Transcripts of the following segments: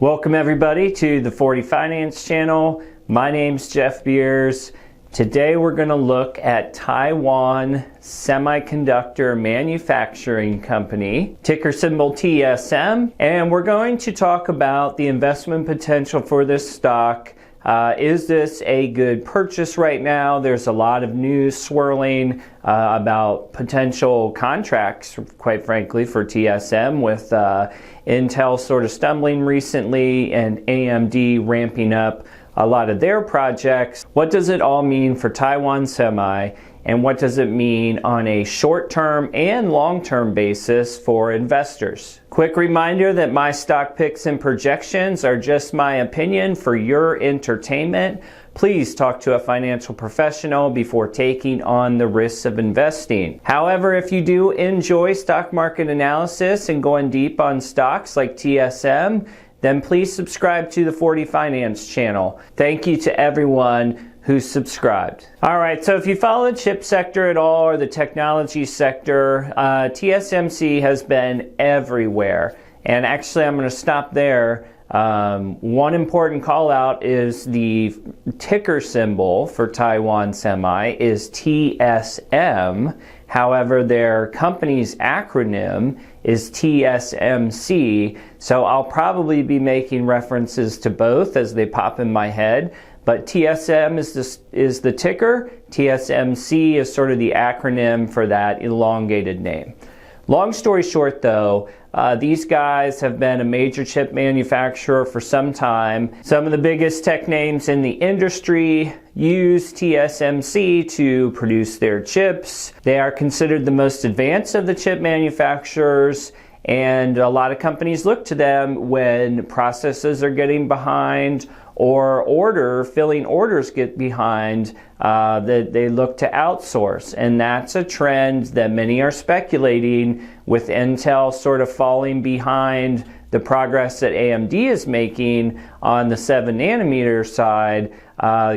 Welcome everybody to the 40 Finance channel. My name's Jeff Beers. Today we're going to look at Taiwan Semiconductor Manufacturing Company, ticker symbol TSM, and we're going to talk about the investment potential for this stock. Is this a good purchase right now? There's a lot of news swirling about potential contracts, quite frankly, for TSM, with Intel sort of stumbling recently and AMD ramping up a lot of their projects. What does it all mean for Taiwan Semi, and what does it mean on a short-term and long-term basis for investors? Quick reminder that my stock picks and projections are just my opinion for your entertainment. Please talk to a financial professional before taking on the risks of investing. However, if you do enjoy stock market analysis and going deep on stocks like TSM, then please subscribe to the 40 Finance channel. Thank you to everyone who's subscribed. All right, so if you follow the chip sector at all or the technology sector, TSMC has been everywhere. And actually, I'm going to stop there. One important call out is the ticker symbol for Taiwan Semi is TSM. However, their company's acronym is TSMC. So I'll probably be making references to both as they pop in my head. But TSM is the ticker. TSMC is sort of the acronym for that elongated name. Long story short, though, these guys have been a major chip manufacturer for some time. Some of the biggest tech names in the industry use TSMC to produce their chips. They are considered the most advanced of the chip manufacturers, and a lot of companies look to them when processes are getting behind or filling orders get behind, that they look to outsource. And that's a trend that many are speculating, with Intel sort of falling behind the progress that AMD is making on the 7 nanometer side.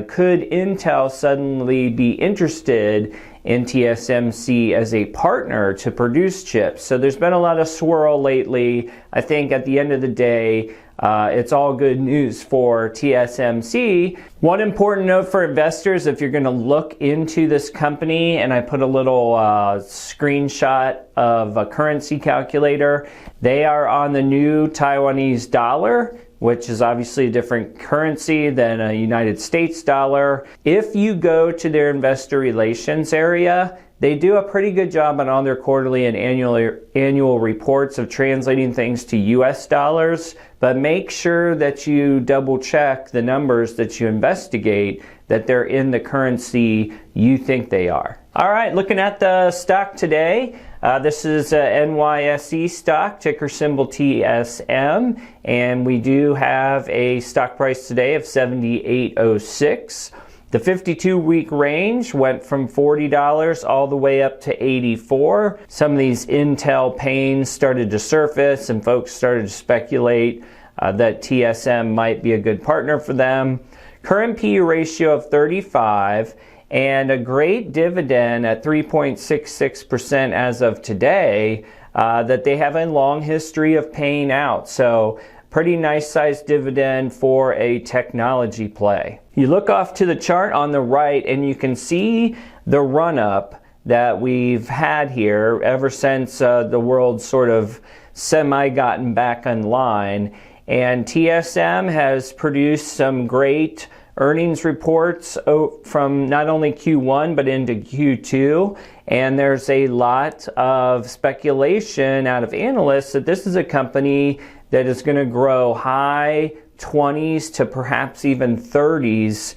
Could Intel suddenly be interested in TSMC as a partner to produce chips? So there's been a lot of swirl lately. I think at the end of the day, it's all good news for TSMC. One important note for investors, if you're going to look into this company, and I put a little screenshot of a currency calculator, they are on the new Taiwanese dollar, which is obviously a different currency than a United States dollar. If you go to their investor relations area, they do a pretty good job on all their quarterly and annual reports of translating things to US dollars, but make sure that you double check the numbers that you investigate, that they're in the currency you think they are. All right, looking at the stock today, this is a NYSE stock, ticker symbol TSM, and we do have a stock price today of $78.06. The 52-week range went from $40 all the way up to $84. Some of these Intel pains started to surface, and folks started to speculate that TSM might be a good partner for them. Current PE ratio of 35, and a great dividend at 3.66% as of today that they have a long history of paying out. So pretty nice sized dividend for a technology play. You look off to the chart on the right and you can see the run up that we've had here ever since the world sort of semi gotten back online. And TSM has produced some great earnings reports from not only Q1 but into Q2, and there's a lot of speculation out of analysts that this is a company that is going to grow high 20s to perhaps even 30s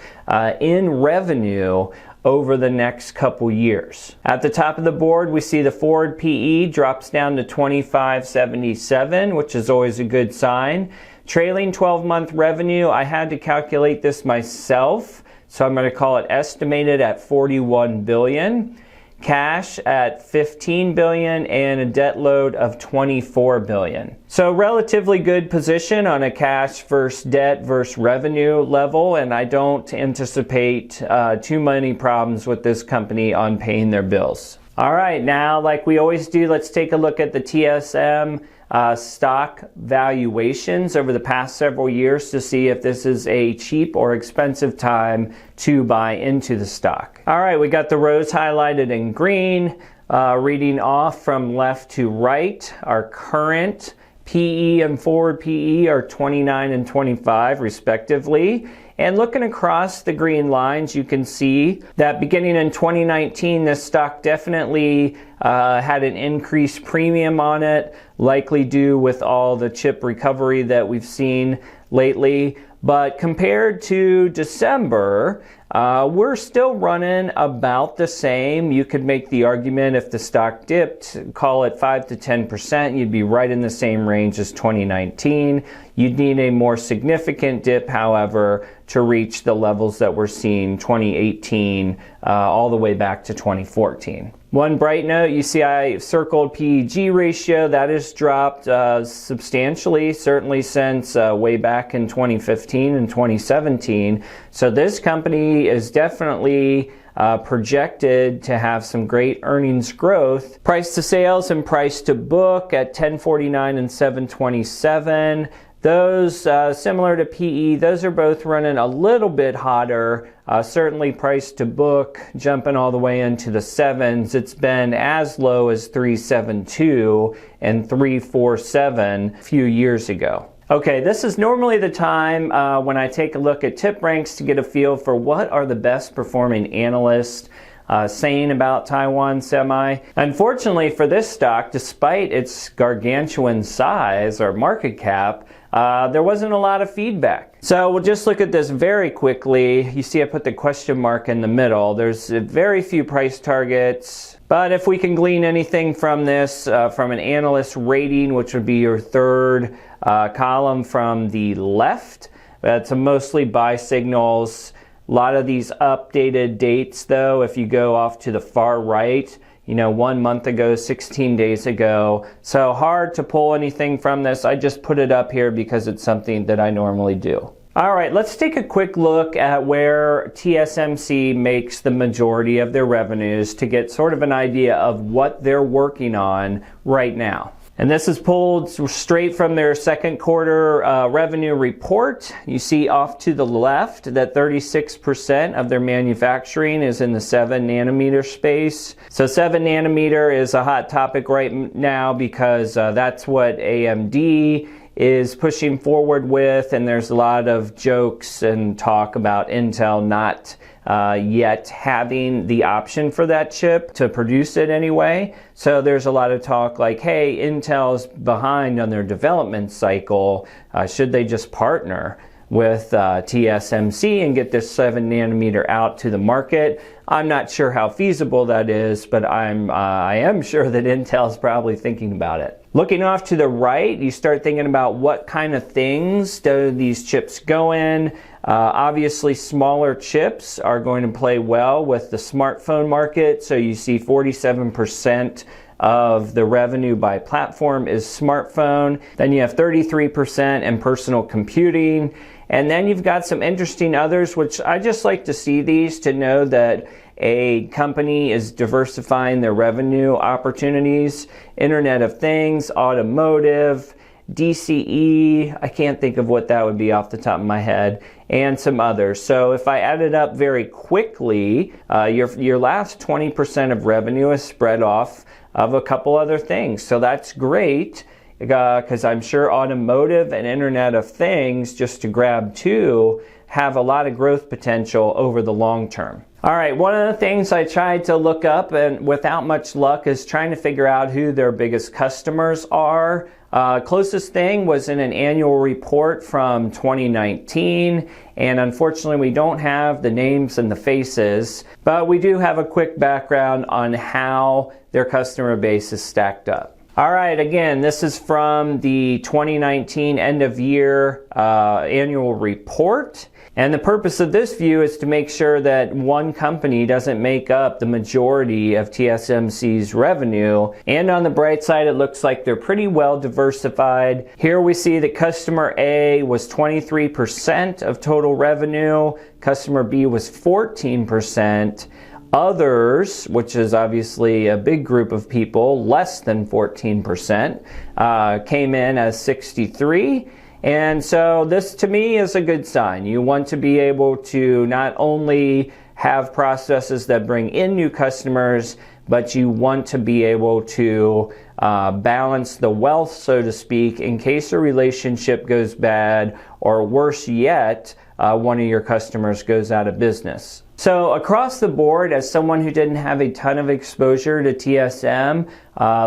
in revenue over the next couple years. At the top of the board, we see the forward PE drops down to 25.77, which is always a good sign. Trailing 12-month revenue, I had to calculate this myself, so I'm going to call it estimated at $41 billion. Cash at $15 billion and a debt load of $24 billion. So relatively good position on a cash versus debt versus revenue level, and I don't anticipate too many problems with this company on paying their bills. All right, now like we always do, let's take a look at the TSM stock valuations over the past several years to see if this is a cheap or expensive time to buy into the stock. All right, we got the rows highlighted in green. Reading off from left to right, our current PE and forward PE are 29 and 25 respectively. And looking across the green lines, you can see that beginning in 2019, this stock definitely had an increased premium on it, likely due with all the chip recovery that we've seen lately. But compared to December, we're still running about the same. You could make the argument if the stock dipped, call it 5 to 10%, you'd be right in the same range as 2019. You'd need a more significant dip, however, to reach the levels that we're seeing 2018 all the way back to 2014. One bright note, you see I circled PEG ratio. That has dropped substantially, certainly since way back in 2015 and 2017. So this company is definitely projected to have some great earnings growth. Price to sales and price to book at 1049 and 727. Those, similar to PE, those are both running a little bit hotter. Certainly price to book jumping all the way into the 7s. It's been as low as 372 and 347 a few years ago. Okay, this is normally the time when I take a look at TipRanks to get a feel for what are the best performing analysts saying about Taiwan Semi. Unfortunately for this stock, despite its gargantuan size or market cap, there wasn't a lot of feedback. So we'll just look at this very quickly. You see I put the question mark in the middle. There's very few price targets, but if we can glean anything from this, from an analyst rating, which would be your third column from the left, that's mostly buy signals. A lot of these updated dates though, if you go off to the far right, 1 month ago, 16 days ago. So hard to pull anything from this. I just put it up here because it's something that I normally do. All right, let's take a quick look at where TSMC makes the majority of their revenues to get sort of an idea of what they're working on right now. And this is pulled straight from their second quarter revenue report. You see off to the left that 36% of their manufacturing is in the 7 nanometer space. So 7 nanometer is a hot topic right now because that's what AMD is pushing forward with, and there's a lot of jokes and talk about Intel not yet having the option for that chip to produce it anyway. So there's a lot of talk like, hey, Intel's behind on their development cycle. Should they just partner with TSMC and get this 7 nanometer out to the market? I'm not sure how feasible that is, but I am sure that Intel's probably thinking about it. Looking off to the right, you start thinking about what kind of things do these chips go in. Obviously, smaller chips are going to play well with the smartphone market. So you see 47% of the revenue by platform is smartphone. Then you have 33% in personal computing. And then you've got some interesting others, which I just like to see these to know that a company is diversifying their revenue opportunities. Internet of Things, automotive, DCE, I can't think of what that would be off the top of my head, and some others. So if I add it up very quickly, your last 20% of revenue is spread off of a couple other things. So that's great, because I'm sure automotive and Internet of Things, just to grab two, have a lot of growth potential over the long term. All right, one of the things I tried to look up, and without much luck, is trying to figure out who their biggest customers are. Closest thing was in an annual report from 2019, and unfortunately we don't have the names and the faces, but we do have a quick background on how their customer base is stacked up. All right, again, this is from the 2019 end of year annual report. And the purpose of this view is to make sure that one company doesn't make up the majority of TSMC's revenue. And on the bright side, it looks like they're pretty well diversified. Here we see that customer A was 23% of total revenue. Customer B was 14%. Others, which is obviously a big group of people, less than 14%, came in as 63. And so this to me is a good sign. You want to be able to not only have processes that bring in new customers, but you want to be able to balance the wealth, so to speak, in case a relationship goes bad, or worse yet, one of your customers goes out of business. So across the board, as someone who didn't have a ton of exposure to TSM,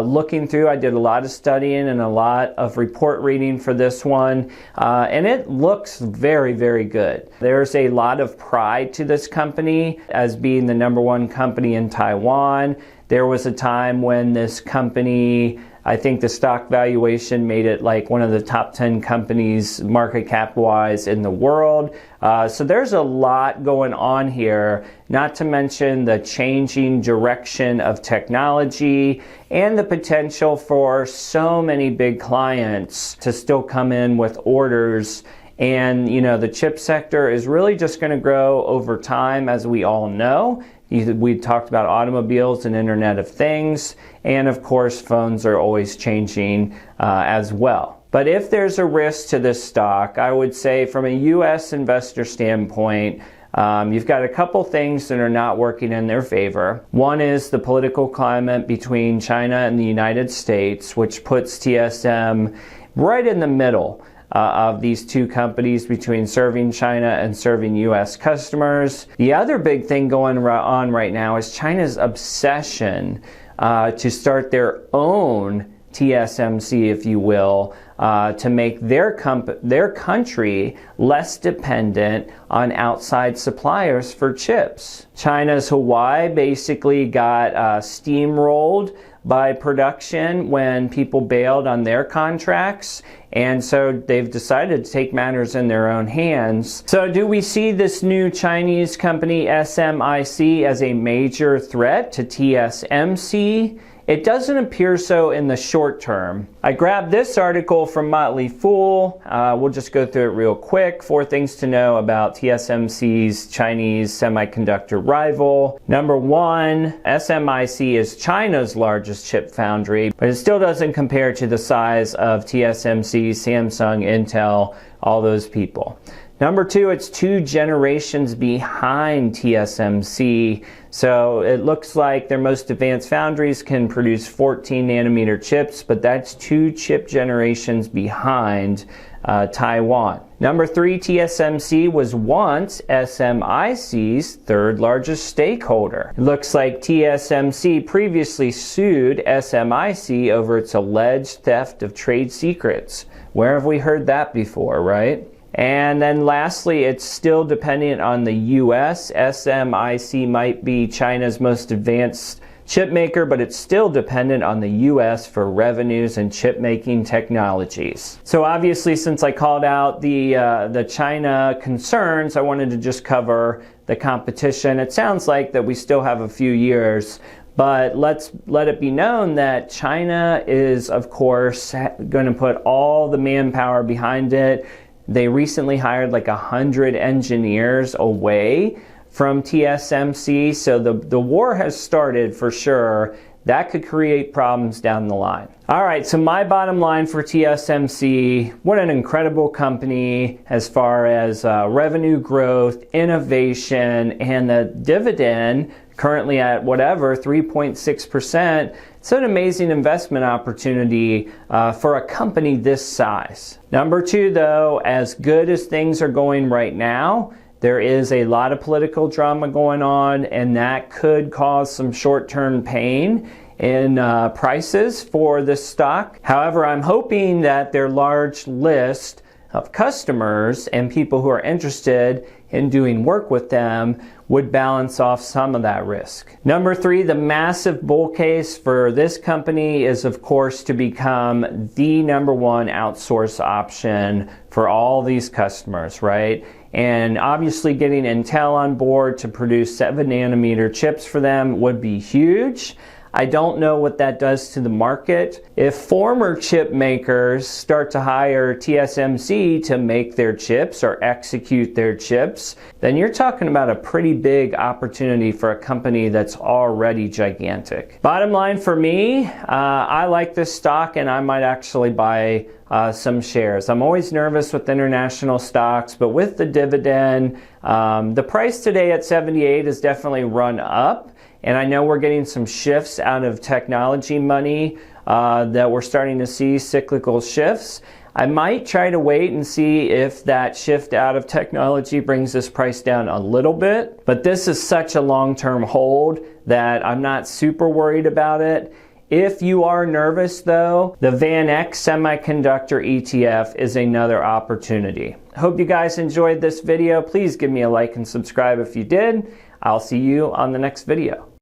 looking through, I did a lot of studying and a lot of report reading for this one, and it looks very, very good. There's a lot of pride to this company as being the #1 company in Taiwan. There was a time when this company, I think the stock valuation made it like one of the top 10 companies market cap wise in the world. So there's a lot going on here, not to mention the changing direction of technology and the potential for so many big clients to still come in with orders. And you know, the chip sector is really just going to grow over time, as we all know. We talked about automobiles and Internet of Things, and of course phones are always changing as well. But if there's a risk to this stock, I would say from a US investor standpoint, you've got a couple things that are not working in their favor. One is the political climate between China and the United States, which puts TSM right in the middle of these two companies, between serving China and serving US customers. The other big thing going on right now is China's obsession to start their own TSMC, if you will, to make their country less dependent on outside suppliers for chips. China's Huawei basically got steamrolled by production when people bailed on their contracts, and so they've decided to take matters in their own hands. So do we see this new Chinese company SMIC as a major threat to TSMC? It doesn't appear so in the short term. I grabbed this article from Motley Fool. We'll just go through it real quick. 4 things to know about TSMC's Chinese semiconductor rival. Number 1, SMIC is China's largest chip foundry, but it still doesn't compare to the size of TSMC, Samsung, Intel, all those people. Number 2, it's 2 generations behind TSMC. So it looks like their most advanced foundries can produce 14 nanometer chips, but that's 2 chip generations behind Taiwan. Number 3, TSMC was once SMIC's 3rd largest stakeholder. It looks like TSMC previously sued SMIC over its alleged theft of trade secrets. Where have we heard that before, right? And then lastly, it's still dependent on the US. SMIC might be China's most advanced chip maker, but it's still dependent on the US for revenues and chip making technologies. So obviously, since I called out the China concerns, I wanted to just cover the competition. It sounds like that we still have a few years, but let's let it be known that China is, of course, going to put all the manpower behind it. They recently hired like 100 engineers away from TSMC, so the war has started for sure. That could create problems down the line. All right, so my bottom line for TSMC, what an incredible company as far as revenue growth, innovation, and the dividend currently at whatever, 3.6%. It's an amazing investment opportunity for a company this size. Number 2, though, as good as things are going right now, there is a lot of political drama going on, and that could cause some short-term pain in prices for this stock. However, I'm hoping that their large list of customers and people who are interested in doing work with them would balance off some of that risk. Number 3, the massive bull case for this company is, of course, to become the #1 outsource option for all these customers, right? And obviously getting Intel on board to produce 7 nanometer chips for them would be huge. I don't know what that does to the market. If former chip makers start to hire TSMC to make their chips or execute their chips, then you're talking about a pretty big opportunity for a company that's already gigantic. Bottom line for me, I like this stock and I might actually buy some shares. I'm always nervous with international stocks, but with the dividend, the price today at 78 has definitely run up. And I know we're getting some shifts out of technology money that we're starting to see cyclical shifts. I might try to wait and see if that shift out of technology brings this price down a little bit. But this is such a long-term hold that I'm not super worried about it. If you are nervous though, the VanEck Semiconductor ETF is another opportunity. Hope you guys enjoyed this video. Please give me a like and subscribe if you did. I'll see you on the next video.